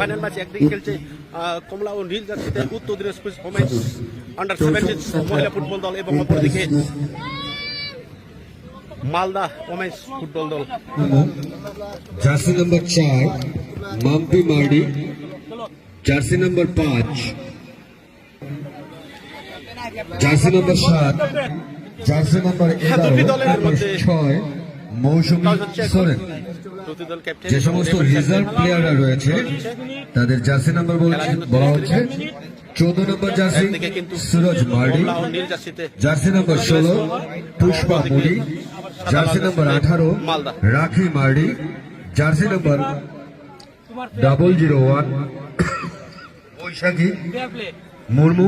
Final match একদিকে খেলছে কমলা ও নীল জার্সিতে উত্তর দিনাজপুর ওমেন্স আন্ডার 17 মহিলা ফুটবল দল এবং অপরদিকে মালদা ওমেন্স ফুটবল দল। Jersey number 4 Mampi Mardi, jersey number 5 jersey number 7, jersey number 6 Mousumi Soren. যে সমস্ত রিজার্ভ প্লেয়াররা রয়েছে তাদের জার্সি নাম্বার বলা হচ্ছে 14 number jersey Suraj Mardi, jersey number 16 Pushpa Mudi, jersey number 18 Rakhi Mardi, jersey number 001 Baishakhi Murmu,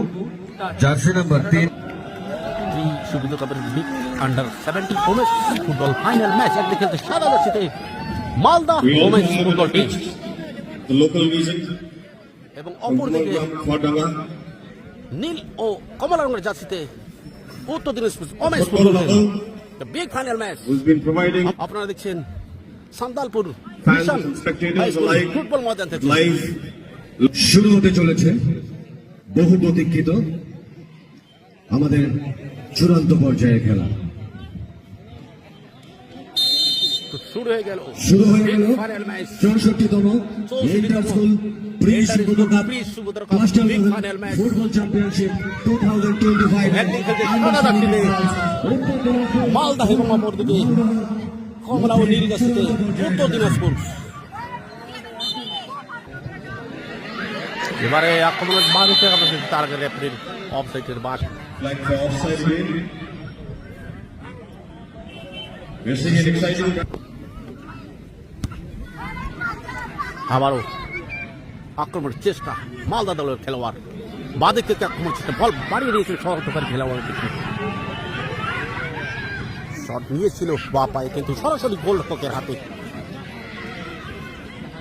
jersey number 3 সুবিধা কাপের big under 17 women's football final match একদিকে খেলছে সাদা জার্সিতে মালদা ওমেন্স ফুটবল টিম এবং অপরদিকে নীল ও কমলা রঙের জার্সিতে উত্তর Dinajpur women's football team. Big final match আপনারা দেখছেন সান্দালপুর ফুটবল ময়দান থেকে শুরু হতে চলেছে বহু প্রতীক্ষিত আমাদের চূড়ান্ত পর্যায়ের খেলা। শুরু হয়ে গেল 64তম ইন্টারস্কুল ফুটবল চ্যাম্পিয়নশিপ 2025 মালদা এবং অপরদিকে কমলা ও নীল জার্সিতে উত্তর দিনাজপুর। এবারে আক্রমণের বাড়িতে আমাদের তার রেফারির অফসাইডের বাস আবারও আক্রমণের চেষ্টা মালদা দলের খেলোয়াড় বাদিক থেকে আক্রমণ চেষ্টা বল বাড়িয়ে দিয়েছিল সহকারী খেলোয়াড় শট নিয়েছিল বা পায়ে কিন্তু সরাসরি গোলরক্ষকের হাতে।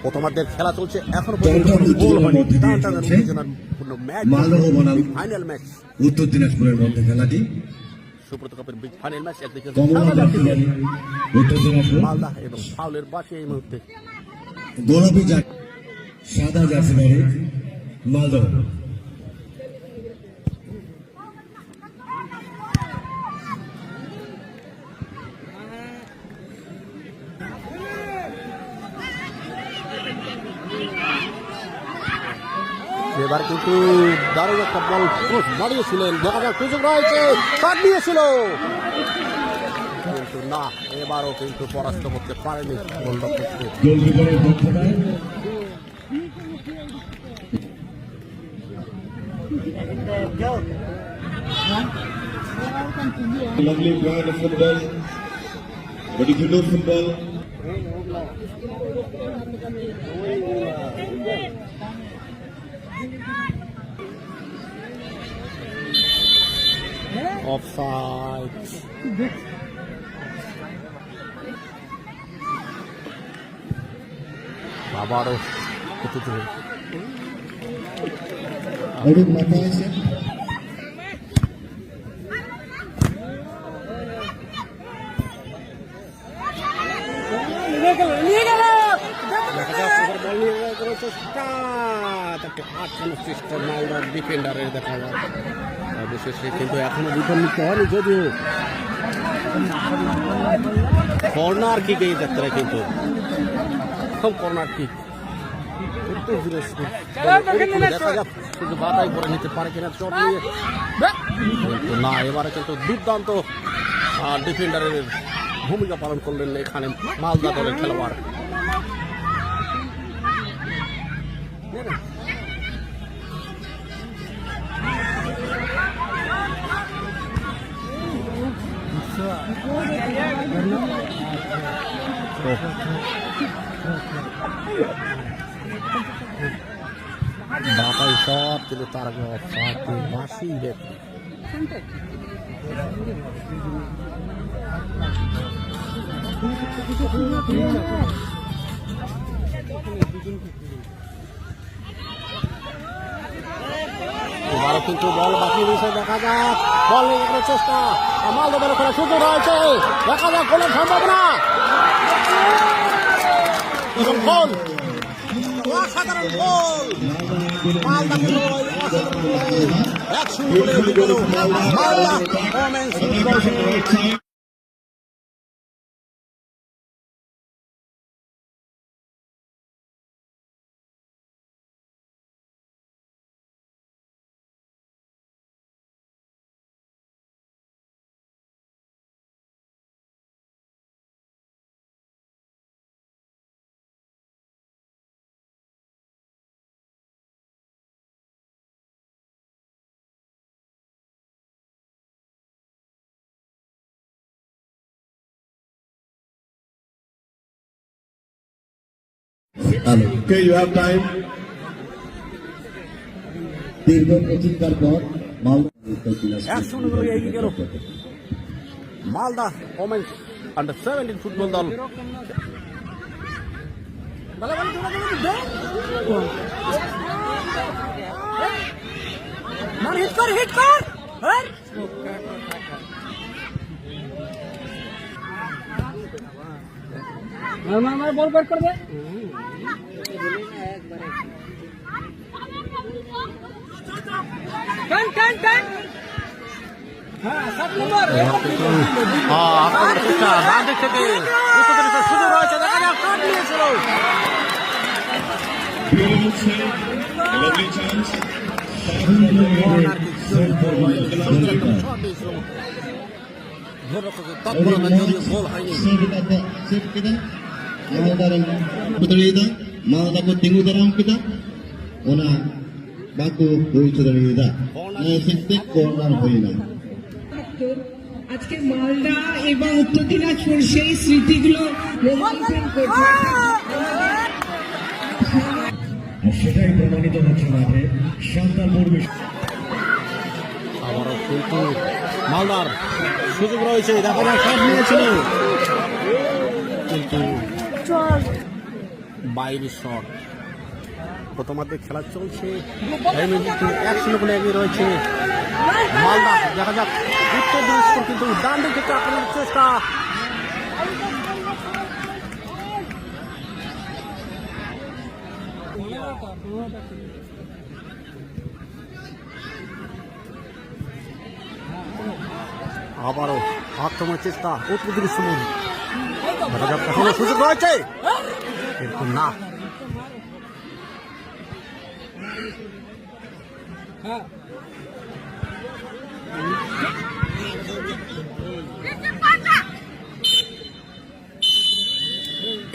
প্রথমার্ধের খেলা চলছে এখনো পর্যন্ত গোল হয়নি। ফাইনাল ম্যাচ উত্তর দিনাজপুরের মধ্যে খেলাটি সুব্রত কাপের বিগ ফাইনাল ম্যাচ একদিকে উত্তর দিনাজপুর মালদা এবং ফাউলের বাসে এই মুহূর্তে গোলাপি সাদা জার্সি পরে মালদা। এবার কিন্তু দারুণ একটা বল বাড়িয়েছিলেন, দেখা যাক সুযোগ রয়েছে, শট নিয়েছিল কিন্তু না, এবারও কিন্তু পরাস্ত করতে পারেনি গোলরক্ষককে। Lovely brand of football, but if you know football, offside. আবারও আটকানোর চেষ্টা মালদার ডিফেন্ডারের দেখা যায়, অবশেষে কিন্তু এখনো বিপদ নিতে হয়নি, যদিও কর্নার কিক এই যাত্রায় কিন্তু কর্নার কিক দেখা যাক শুধু বাধাই করে নিতে পারে কিনা চট নিয়ে না। এবারে কিন্তু দুর্দান্ত ডিফেন্ডারের ভূমিকা পালন করলেন এখানে মালদা দলের খেলোয়াড়। বাতাই সব কিন্তু তার আগে বাসি এবারও কিন্তু বল বাকি দিয়েছে, দেখা যাক বল নিয়ে চেষ্টা, মালদা দলের খেলা সুযোগ রয়েছে, দেখা যাক গোলের সম্ভাবনা এবং গোল অসাধারণ গোল মালদাকে অসাধারণ গোল 1-0 গোলে এগিয়ে গেল Malda women's football team. Okay, you have time. দীর্ঘ প্রতিজ্ঞার পর মালদা 1-0 গোলে এগিয়ে গেল মালদা ওমেন্স আন্ডার-17 ফুটবল দল। হিট কর বল বের করবে টান হ্যাঁ 7 নম্বর আক্রমণের চেষ্টা ডান দিক থেকে উত্তর সুযোগ রয়েছে, দেখা যাক কাট নিয়েছিল Lovely chance. তৎপরতা যদিও গোল হয়নি। Malah takut tinggu darang kita, ona baku boitu dari kita. Setik corner হইনা। আজকে মালদা এবং উত্তর দিনাজপুর সেই স্মৃতিগুলো রোমাঞ্চন করছে। আর সেটাই প্রমাণিত হচ্ছে মাঠে শান্তার পরিবেশ। আবারও কিন্তু মালদার সুযোগ রয়েছে, দেখা যাক শট নিয়েছিল কিন্তু বাইরের শট। প্রথমার্ধে খেলা চলছে, 1-0 গোলে এগিয়ে রয়েছে মালদা। দেখা যাক উত্তর দিনাজপুর কিন্তু ডান দিক থেকে আক্রমণের চেষ্টা, আবারও আক্রমণের চেষ্টা উত্তর দিনাজপুর। দেখা যাক এখনো সুযোগ রয়েছে কিন্তু না।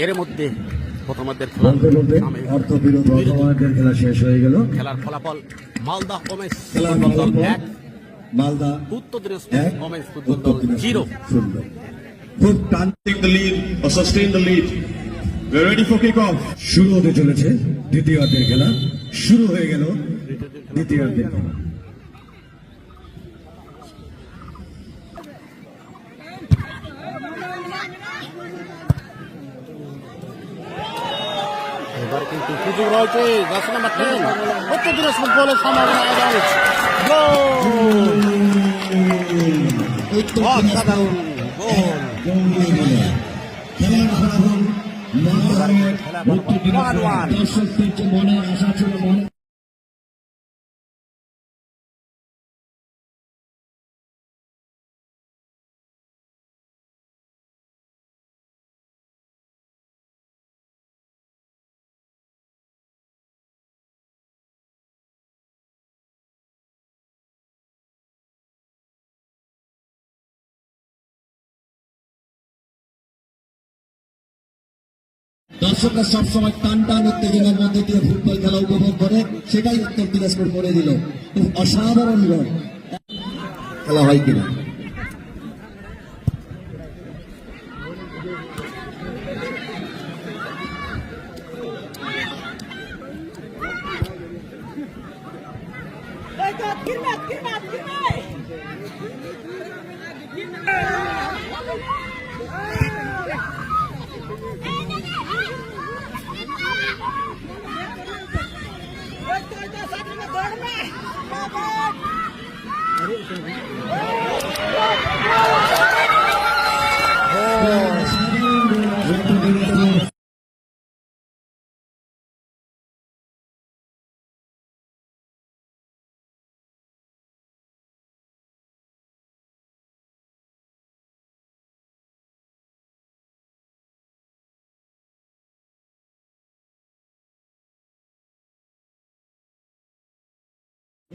এর মধ্যে প্রথমার্ধের খেলা শেষ হয়ে গেল। খেলার ফলাফল মালদা ওমেন্স খেলার ফুটবল দল ফলাফল 1, মালদা উত্তর দিনাজপুর ওমেন্স ফুটবল দল 0। খুব টানতে the lead or sustain the lead. We're ready for kick off. শুরু হতে চলেছে দ্বিতীয়ার্ধের খেলা। শুরু হয়ে গেল দ্বিতীয়ার্ধের খেলা। এবার কিন্তু সুযোগ রয়েছে 10 নম্বর 10 উত্তর দিনাজপুর গোলের সম্ভাবনা এবং গোল, অসাধারণ গোল। খেলার ফলাফল দর্শকদের যে মনে আশা ছিল মনে দর্শকরা সবসময় টান টান উত্তেজনার মধ্যে দিয়ে ফুটবল খেলা উপভোগ করে, সেটাই উত্তর দিনাজপুর করে দিল। খুব অসাধারণ গোল। খেলা হয় কিনা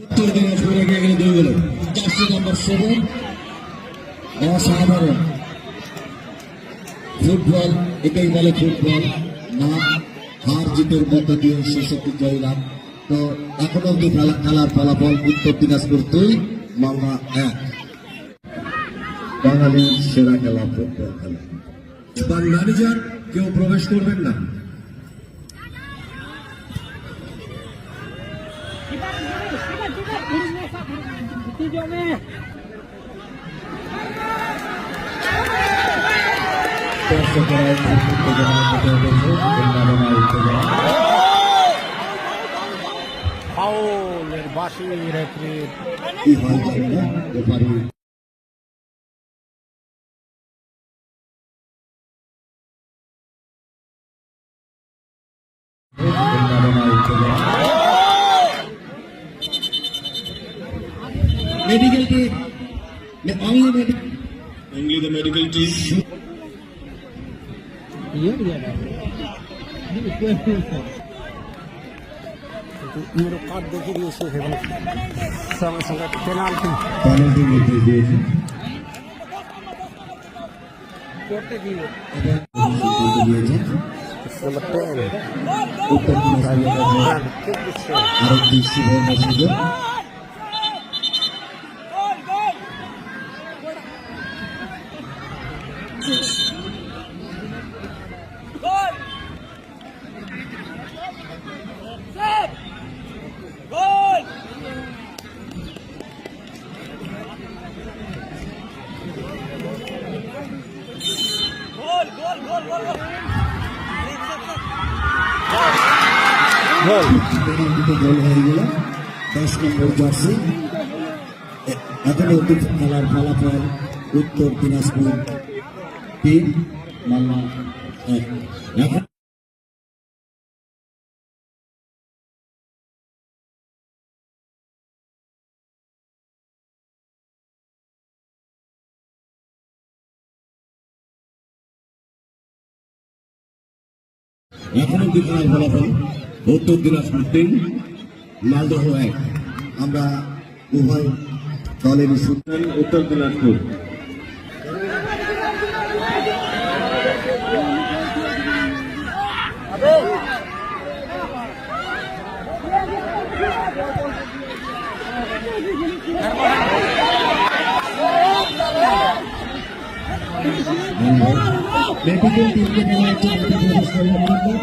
উত্তর দিনাজপুর এগিয়ে গেলে 2 গোলে। জার্সি নাম্বার 7 অসাধারণ ফুটবল, এটাই বলে ফুটবল, না হার জিতের মধ্য দিয়ে শেষে জয়লাভ। তো এখন অব্দি খেলার ফলাফল উত্তর দিনাজপুর 2, মালদা 1। বাঙালির সেরা খেলা ফুটবল খেলা। ম্যানেজার কেউ প্রবেশ করবেন না। ফাউলের বাঁশি রেফারি কি হয় জানি না, referee medical team only the medical team. Euro card দেখে দিয়েছে সেখানে সঙ্গে সঙ্গে পেনাল্টি পেনাল্টি নির্দেশ দিয়েছে। করতে দিল নাম্বার 10 উত্তর দিনাজপুর আরেকটি সুবর্ণ সুযোগ। পেনাল্টিতে গোল হয়ে গেল 10 নম্বর জার্সি। এখন অব্দি খেলার ফলাফল উত্তর দিনাজপুর 3, মালদা 1। এখন অব্দি খেলার ফলাফল উত্তর দিনাজপুর 3, মালদহ 1। আমরা উভয় দলের শুনলেন উত্তর দিনাজপুর। মেডিকেল টিমকে বলা হচ্ছে প্রবেশ করবেন না।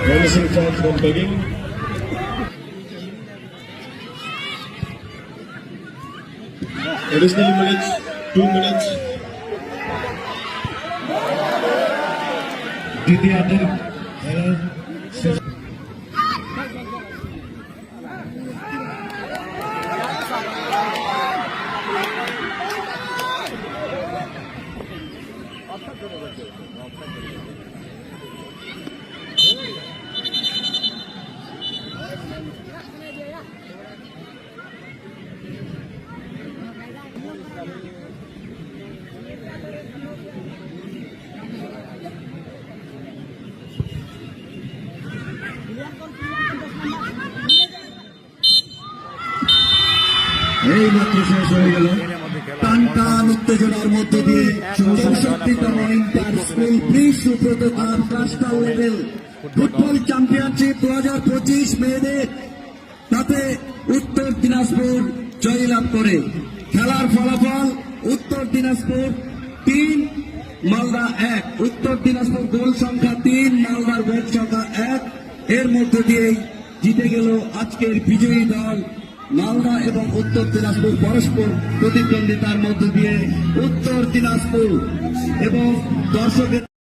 Menacing charge from begging. Additional minutes, 2 minutes. দ্বিতীয়ার্ধের খেলা শেষ। এই মাত্র শেষ হয়ে গেল টান টান উত্তেজনার মধ্য দিয়ে 64তম inter school pre Subroto cup cluster level football championship 2025 মেয়েদের, তাতে উত্তর দিনাজপুর জয়লাভ করে। খেলার ফলাফল উত্তর দিনাজপুর 3, মালদা 1। উত্তর দিনাজপুর গোল সংখ্যা 3, মালদার গোল সংখ্যা 1। এর মধ্য দিয়েই জিতে গেল আজকের বিজয়ী দল। মালদা এবং উত্তর দিনাজপুর পরস্পর প্রতিদ্বন্দ্বিতার মধ্য দিয়ে উত্তর দিনাজপুর এবং দর্শকের